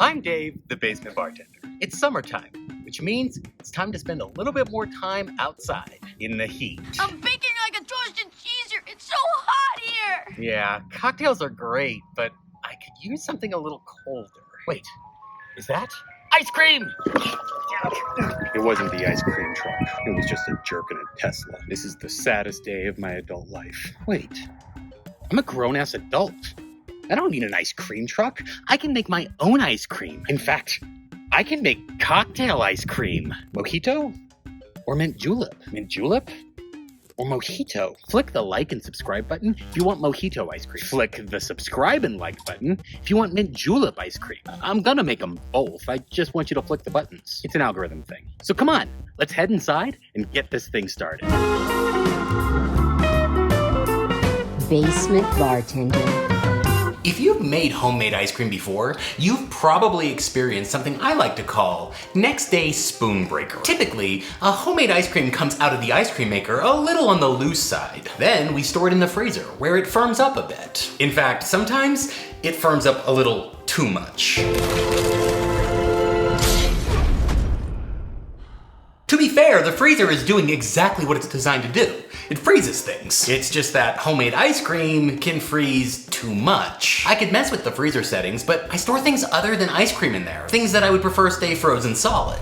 I'm Dave, the basement bartender. It's summertime, which means it's time to spend a little bit more time outside in the heat. I'm baking like a toasted cheese here. It's so hot here. Yeah, cocktails are great, but I could use something a little colder. Wait, is that ice cream? It wasn't the ice cream truck. It was just a jerk in a Tesla. This is the saddest day of my adult life. Wait, I'm a grown-ass adult. I don't need an ice cream truck. I can make my own ice cream. In fact, I can make cocktail ice cream. Mojito or mint julep? Mint julep or mojito? Flick the like and subscribe button if you want mojito ice cream. Flick the subscribe and like button if you want mint julep ice cream. I'm gonna make them both. I just want you to flick the buttons. It's an algorithm thing. So come on, let's head inside and get this thing started. Basement bartender. If you've made homemade ice cream before, you've probably experienced something I like to call next day spoon breaker. Typically, a homemade ice cream comes out of the ice cream maker a little on the loose side. Then we store it in the freezer where it firms up a bit. In fact, sometimes it firms up a little too much. To be fair, the freezer is doing exactly what it's designed to do. It freezes things. It's just that homemade ice cream can freeze too much. I could mess with the freezer settings, but I store things other than ice cream in there. Things that I would prefer stay frozen solid.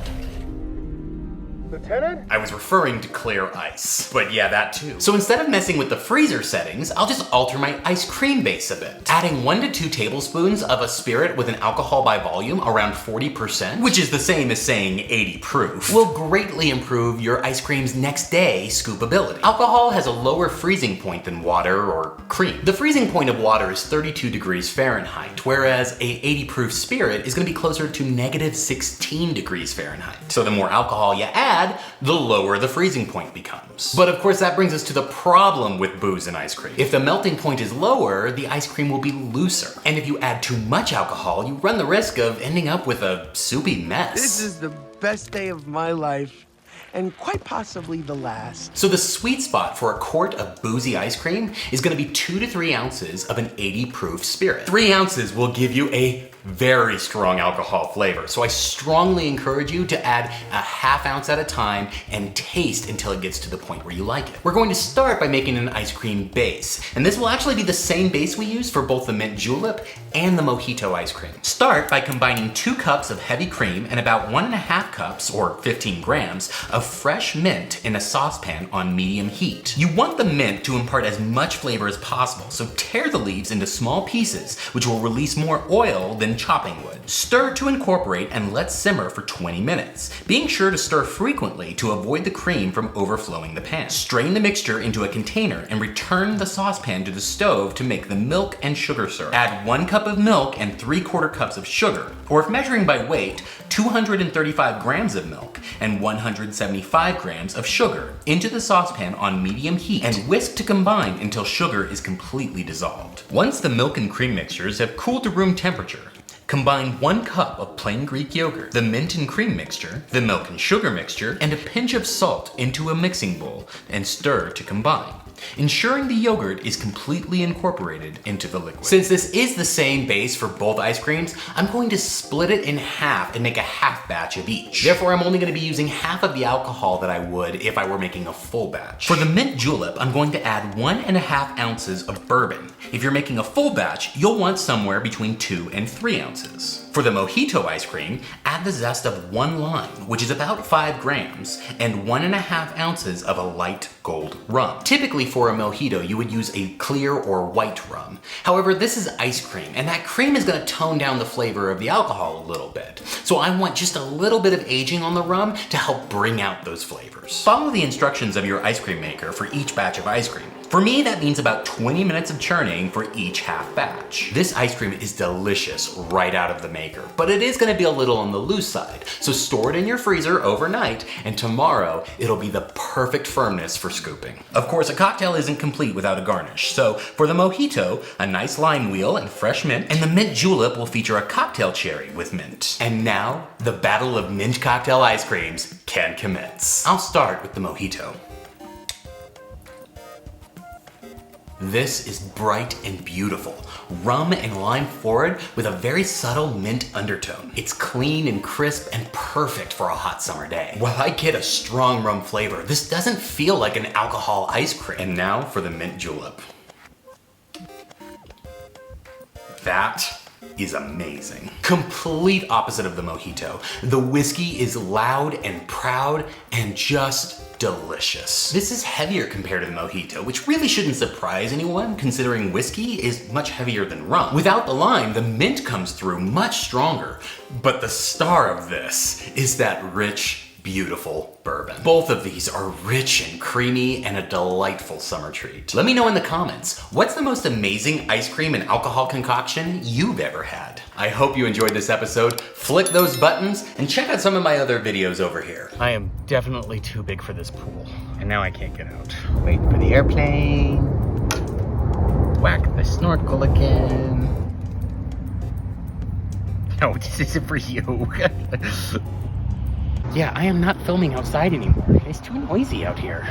Lieutenant? I was referring to clear ice. But yeah, that too. So instead of messing with the freezer settings, I'll just alter my ice cream base a bit. Adding 1 to 2 tablespoons of a spirit with an alcohol by volume around 40%, which is the same as saying 80 proof, will greatly improve your ice cream's next day scoopability. Alcohol has a lower freezing point than water or cream. The freezing point of water is 32 degrees Fahrenheit, whereas a 80 proof spirit is gonna be closer to negative 16 degrees Fahrenheit. So the more alcohol you add, the lower the freezing point becomes. But of course that brings us to the problem with booze and ice cream. If the melting point is lower, the ice cream will be looser. And if you add too much alcohol, you run the risk of ending up with a soupy mess. This is the best day of my life, and quite possibly the last. So the sweet spot for a quart of boozy ice cream is gonna be 2 to 3 ounces of an 80 proof spirit. 3 ounces will give you a very strong alcohol flavor. So I strongly encourage you to add a ½ ounce at a time and taste until it gets to the point where you like it. We're going to start by making an ice cream base. And this will actually be the same base we use for both the mint julep and the mojito ice cream. Start by combining 2 cups of heavy cream and about 1½ cups, or 15 grams, of fresh mint in a saucepan on medium heat. You want the mint to impart as much flavor as possible, so tear the leaves into small pieces, which will release more oil than chopping would. Stir to incorporate and let simmer for 20 minutes, being sure to stir frequently to avoid the cream from overflowing the pan. Strain the mixture into a container and return the saucepan to the stove to make the milk and sugar syrup. Add 1 cup of milk and 3/4 cups of sugar, or if measuring by weight, 235 grams of milk and 175 grams of sugar into the saucepan on medium heat and whisk to combine until sugar is completely dissolved. Once the milk and cream mixtures have cooled to room temperature, combine 1 cup of plain Greek yogurt, the mint and cream mixture, the milk and sugar mixture, and a pinch of salt into a mixing bowl and stir to combine, ensuring the yogurt is completely incorporated into the liquid. Since this is the same base for both ice creams, I'm going to split it in half and make a half batch of each. Therefore, I'm only going to be using half of the alcohol that I would if I were making a full batch. For the mint julep, I'm going to add 1½ ounces of bourbon. If you're making a full batch, you'll want somewhere between 2 and 3 ounces. For the mojito ice cream, add the zest of 1 lime, which is about 5 grams, and 1½ ounces of a light gold rum. Typically for a mojito, you would use a clear or white rum. However, this is ice cream, and that cream is gonna tone down the flavor of the alcohol a little bit. So I want just a little bit of aging on the rum to help bring out those flavors. Follow the instructions of your ice cream maker for each batch of ice cream. For me, that means about 20 minutes of churning for each half batch. This ice cream is delicious right out of the maker, but it is gonna be a little on the loose side. So store it in your freezer overnight, and tomorrow it'll be the perfect firmness for scooping. Of course, a cocktail isn't complete without a garnish. So for the mojito, a nice lime wheel and fresh mint, and the mint julep will feature a cocktail cherry with mint. And now, the battle of mint cocktail ice creams can commence. I'll start with the mojito. This is bright and beautiful. Rum and lime forward with a very subtle mint undertone. It's clean and crisp and perfect for a hot summer day. While I get a strong rum flavor, this doesn't feel like an alcohol ice cream. And now for the mint julep. That is amazing. Complete opposite of the mojito. The whiskey is loud and proud and just delicious. This is heavier compared to the mojito, which really shouldn't surprise anyone considering whiskey is much heavier than rum. Without the lime, the mint comes through much stronger, but the star of this is that rich, beautiful bourbon. Both of these are rich and creamy and a delightful summer treat. Let me know in the comments, what's the most amazing ice cream and alcohol concoction you've ever had? I hope you enjoyed this episode. Flick those buttons and check out some of my other videos over here. I am definitely too big for this pool, and now I can't get out. Wait for the airplane. Whack the snorkel again. No, this isn't for you. Yeah, I am not filming outside anymore. It's too noisy out here.